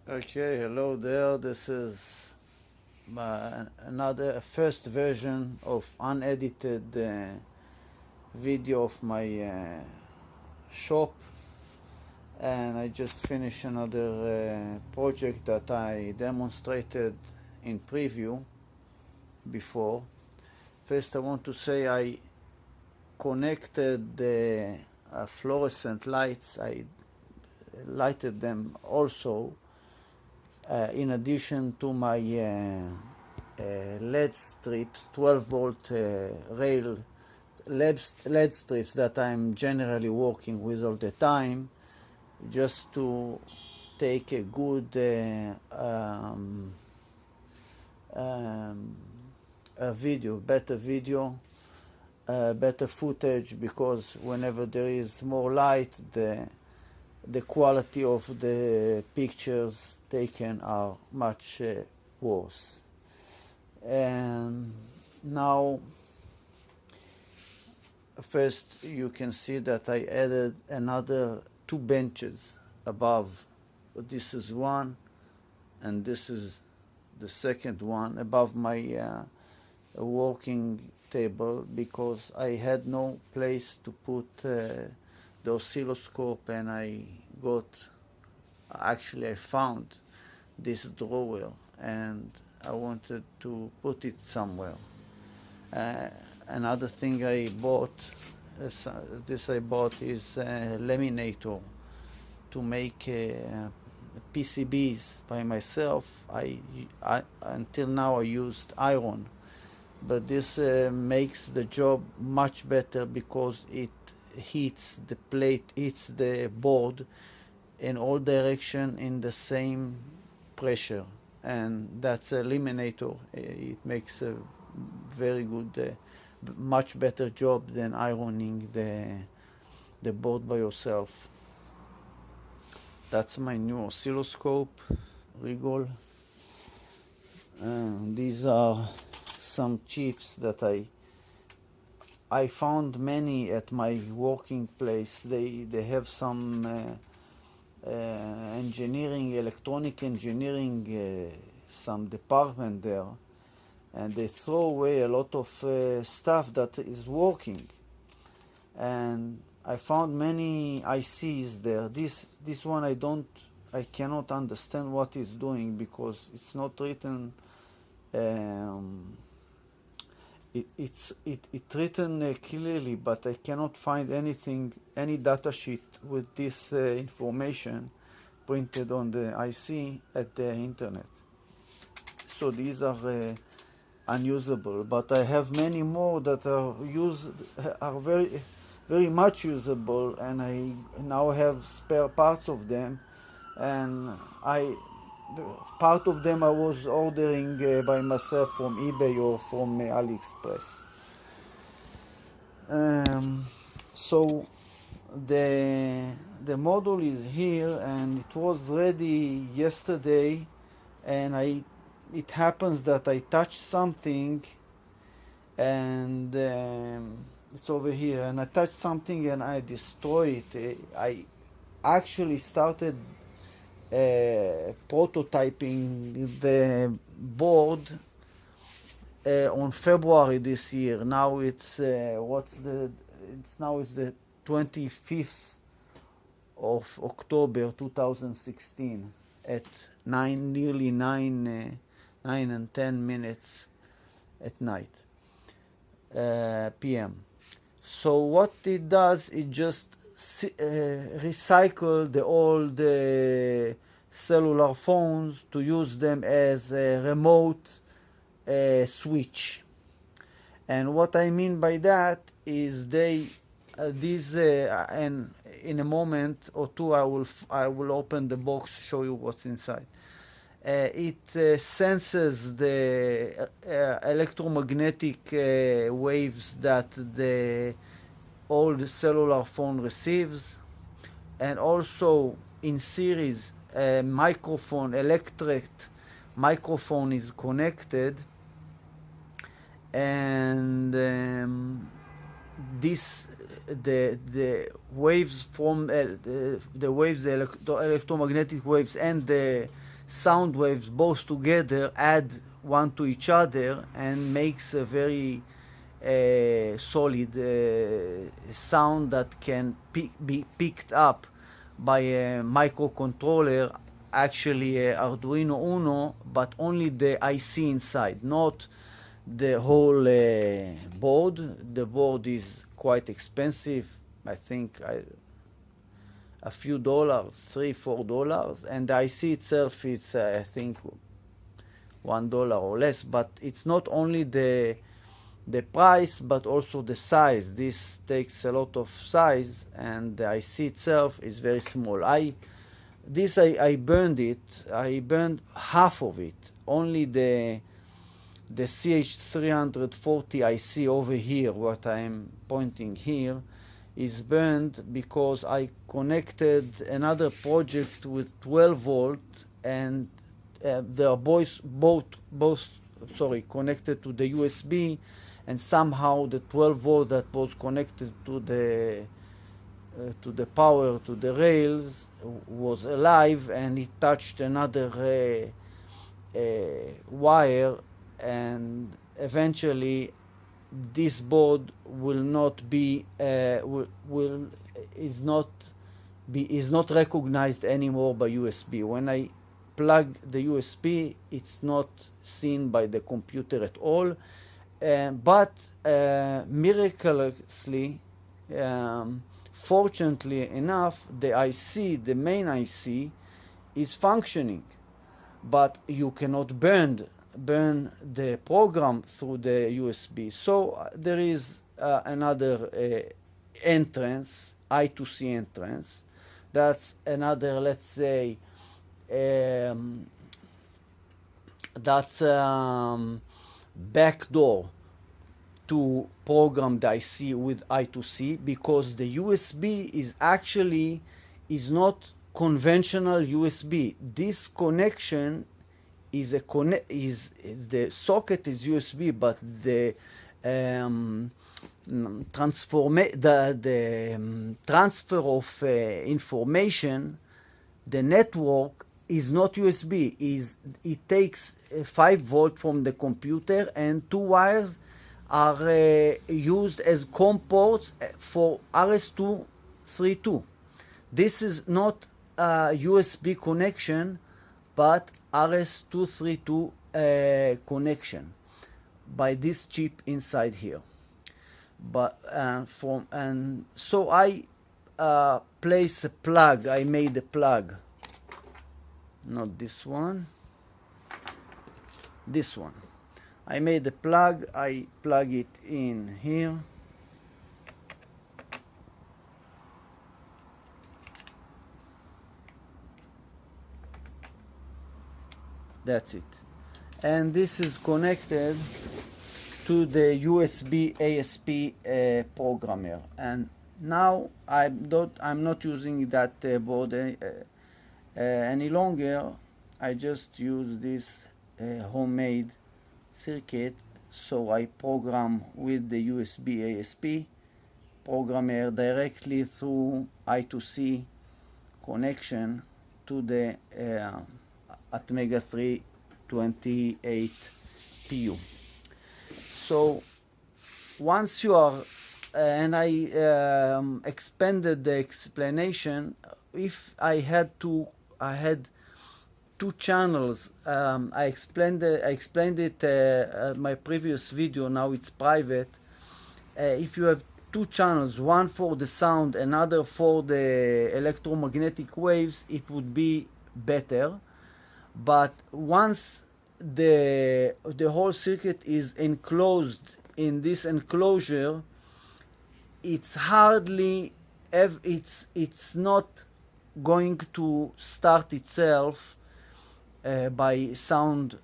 Okay, hello there. This is another first version of unedited video of my shop, and I just finished another project that I demonstrated in preview before. First, I want to say I connected the fluorescent lights. I lighted them also in addition to my LED strips, 12 volt rail LED strips that I'm generally working with all the time, just to take a good a video, better footage, because whenever there is more light, the quality of the pictures taken are much worse. And now, first you can see that I added another 2 benches above. This is one, and this is the second one above my working table, because I had no place to put the oscilloscope, and I found this drawer and I wanted to put it somewhere. Another thing I bought is a laminator to make PCBs by myself. Until now I used iron, but this makes the job much better, because it hits the plate, hits the board in all direction in the same pressure, and that's a laminator. It makes a very good, much better job than ironing the board by yourself. That's my new oscilloscope, Regal. These are some chips that I found many at my working place. They have some electronic engineering, some department there, and they throw away a lot of stuff that is working. And I found many ICs there. This one I cannot understand what it's doing, because it's not written. It's written clearly, but I cannot find any data sheet with this information printed on the IC at the internet. So these are unusable, but I have many more that are very, very much usable, and I now have spare parts of them, and part of them I was ordering by myself from eBay or from AliExpress. So the model is here, and it was ready yesterday, and it happens that I touched something, and it's over here, and I touched something and I destroyed it. I actually started prototyping the board on February this year. Now it's the 25th of October 2016 at nearly 9 and 10 minutes at night, PM. So what it does, it just recycle the old cellular phones to use them as a remote switch. And what I mean by that is and in a moment or two I will open the box, show you what's inside. It senses the electromagnetic waves that the old cellular phone receives, and also in series electric microphone is connected, and the waves from the electromagnetic waves and the sound waves both together add one to each other and makes a very solid sound that can be picked up by a microcontroller, actually a Arduino Uno, but only the IC inside, not the whole board. The board is quite expensive, I think a few dollars, $3-4, and the IC itself is I think $1 or less. But it's not only the price, but also the size. This takes a lot of size, and the IC itself is very small. I burned it. I burned half of it. Only the CH340 IC over here, what I'm pointing here, is burned because I connected another project with 12 volt, and they are both connected to the USB, and somehow the 12 volt that was connected to the power, to the rails, was alive, and it touched another wire, and eventually this board will not be is not recognized anymore by USB. When I plug the USB, it's not seen by the computer at all. But miraculously, fortunately enough, the IC, the main IC, is functioning, but you cannot burn the program through the USB. So there is another entrance, I2C entrance. That's another, let's say, that's backdoor to program the IC with I2C, because the USB is not conventional USB. This connection is the socket is USB, but the transfer of information, the network, is not USB. It takes 5 volt from the computer, and 2 wires are used as COM ports for RS-232. This is not a USB connection, but RS-232 connection by this chip inside here. But so I place a plug. I made a plug, not this one, this one. I made a plug. I plug it in here. That's it. And this is connected to the USB ASP programmer. And now I'm not using that board any longer. I just use this homemade circuit. So I program with the USB ASP programmer directly through I2C connection to the Atmega 328 PU. So once you are, and I expanded the explanation. If I had two channels. I explained it my previous video. Now it's private. If you have 2 channels, one for the sound, another for the electromagnetic waves, it would be better. But once the whole circuit is enclosed in this enclosure, it's not going to start itself by sound,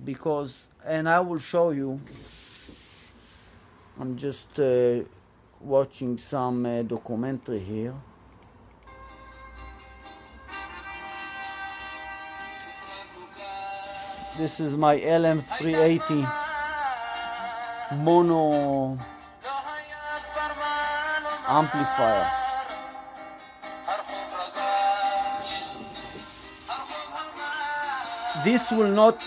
because, and I will show you. I'm just watching some documentary here. This is my LM380 mono amplifier. this will not,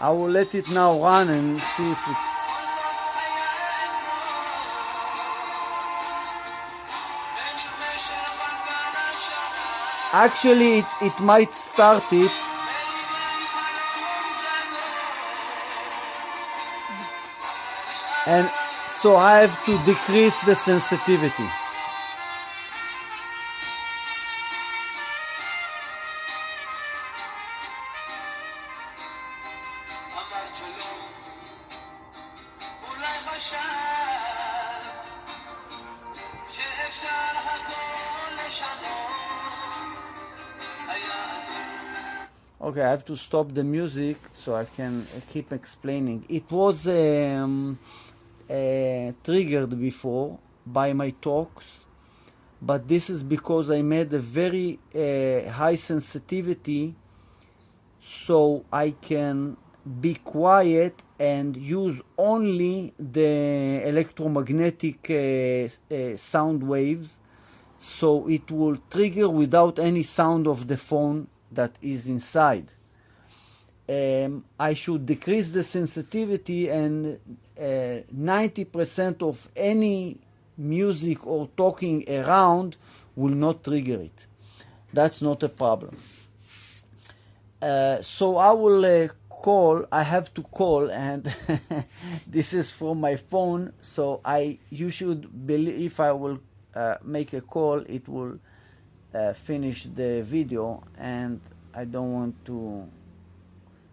I will let it now run and see if it, actually it might start it. And so I have to decrease the sensitivity. Okay, I have to stop the music so I can keep explaining. It was triggered before by my talks, but this is because I made a very high sensitivity so I can be quiet and use only the electromagnetic sound waves, so it will trigger without any sound of the phone that is inside. I should decrease the sensitivity, and 90% of any music or talking around will not trigger it. That's not a problem. So I will call, I have to call, and this is from my phone, so you should believe if I will make a call, it will finish the video, and I don't want to.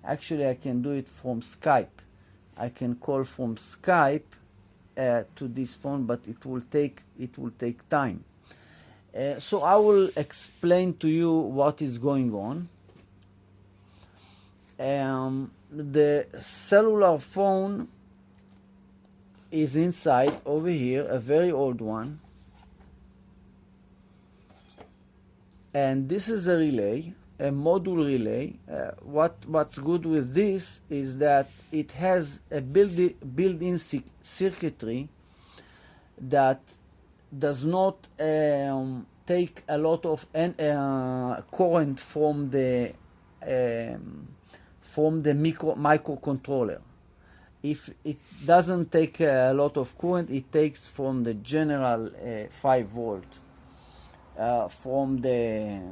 Actually, I can do it from Skype. I can call from Skype to this phone, but it will take time. So I will explain to you what is going on. The cellular phone is inside over here, a very old one. And this is a relay, a module relay. What's good with this is that it has a built-in circuitry that does not take a lot of current from the microcontroller. If it doesn't take a lot of current, it takes from the general 5 volt. From the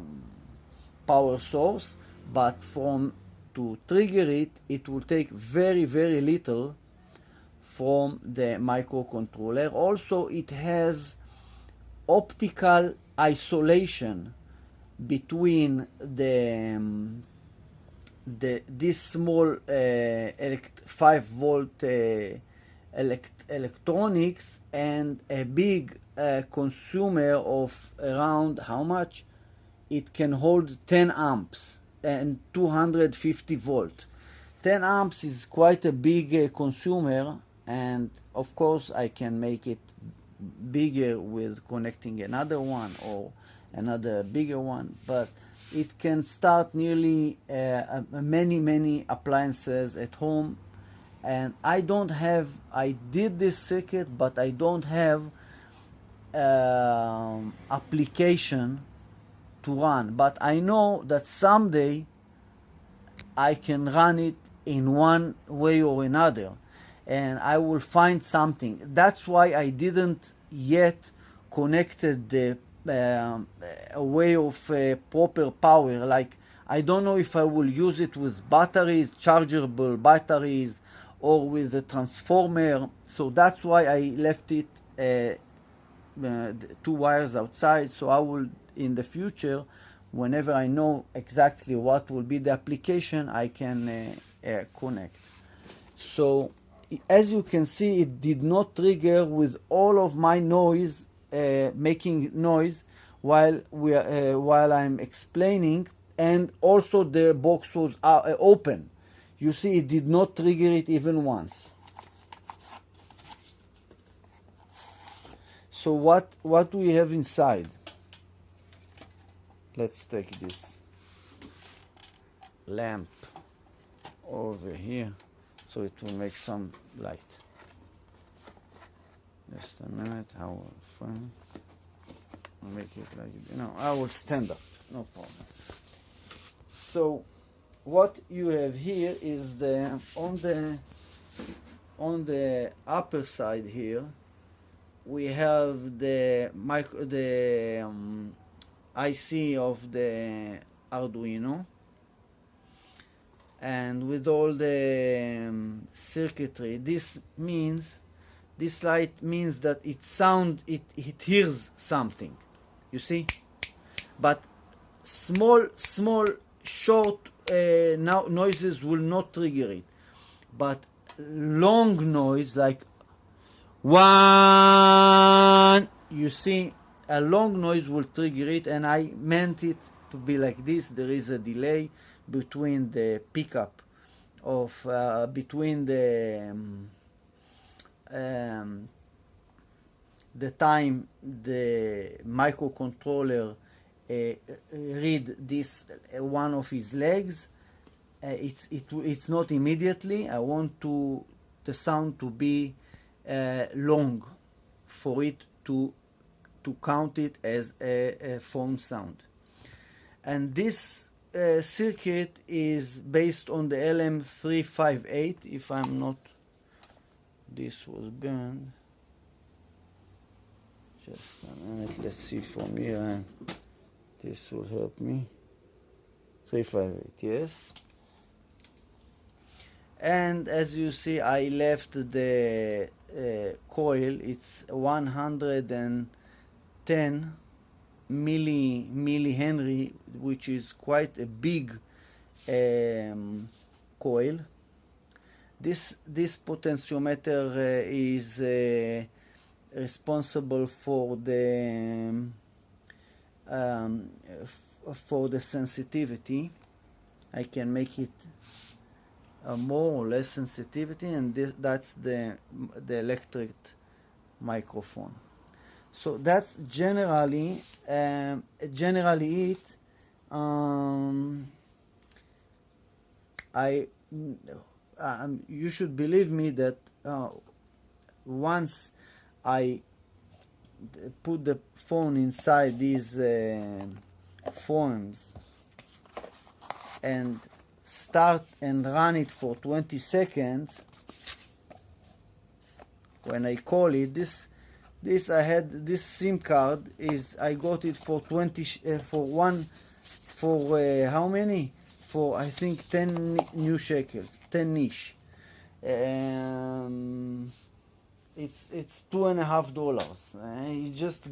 power source, but to trigger it, it will take very, very little from the microcontroller. Also, it has optical isolation between this small 5 volt electronics and a big consumer of around, how much? It can hold 10 amps and 250 volt. 10 amps is quite a big consumer, and of course I can make it bigger with connecting another one or another bigger one, but it can start nearly many appliances at home. And I did this circuit, but I don't have application to run, but I know that someday I can run it in one way or another, and I will find something. That's why I didn't yet connected the a way of proper power. Like, I don't know if I will use it with batteries, chargeable batteries, or with a transformer. So that's why I left it 2 wires outside. So I will, in the future, whenever I know exactly what will be the application, I can connect. So as you can see, it did not trigger with all of my noise, making noise while I'm explaining, and also the box was open. You see, it did not trigger it even once. So what do we have inside? Let's take this lamp over here so it will make some light. Just a minute, how fun. make it like, I will stand up, no problem. So what you have here is on the upper side here we have the IC of the Arduino, and with all the circuitry. This light means that it hears something, you see, but small short noises will not trigger it, but long noise like one, you see, a long noise will trigger it, and I meant it to be like this. There is a delay between the pickup of between the time the microcontroller read this one of his legs. It's not immediately. I want the sound to be long for it to count it as a phone sound. And this circuit is based on the LM358. If I'm not, this was burned. Just a minute, let's see from here, and this will help me. 358, yes. And as you see, I left the coil. It's 110 millihenry, which is quite a big coil. This potentiometer is responsible for the sensitivity. I can make it more or less sensitivity, and that's the electric microphone. So that's generally it. You should believe me that once I put the phone inside these forms and start and run it for 20 seconds, when I call it, this I had this SIM card I got it for how many? For I think 10 new shekels, 10 nish. It's $2.50. You just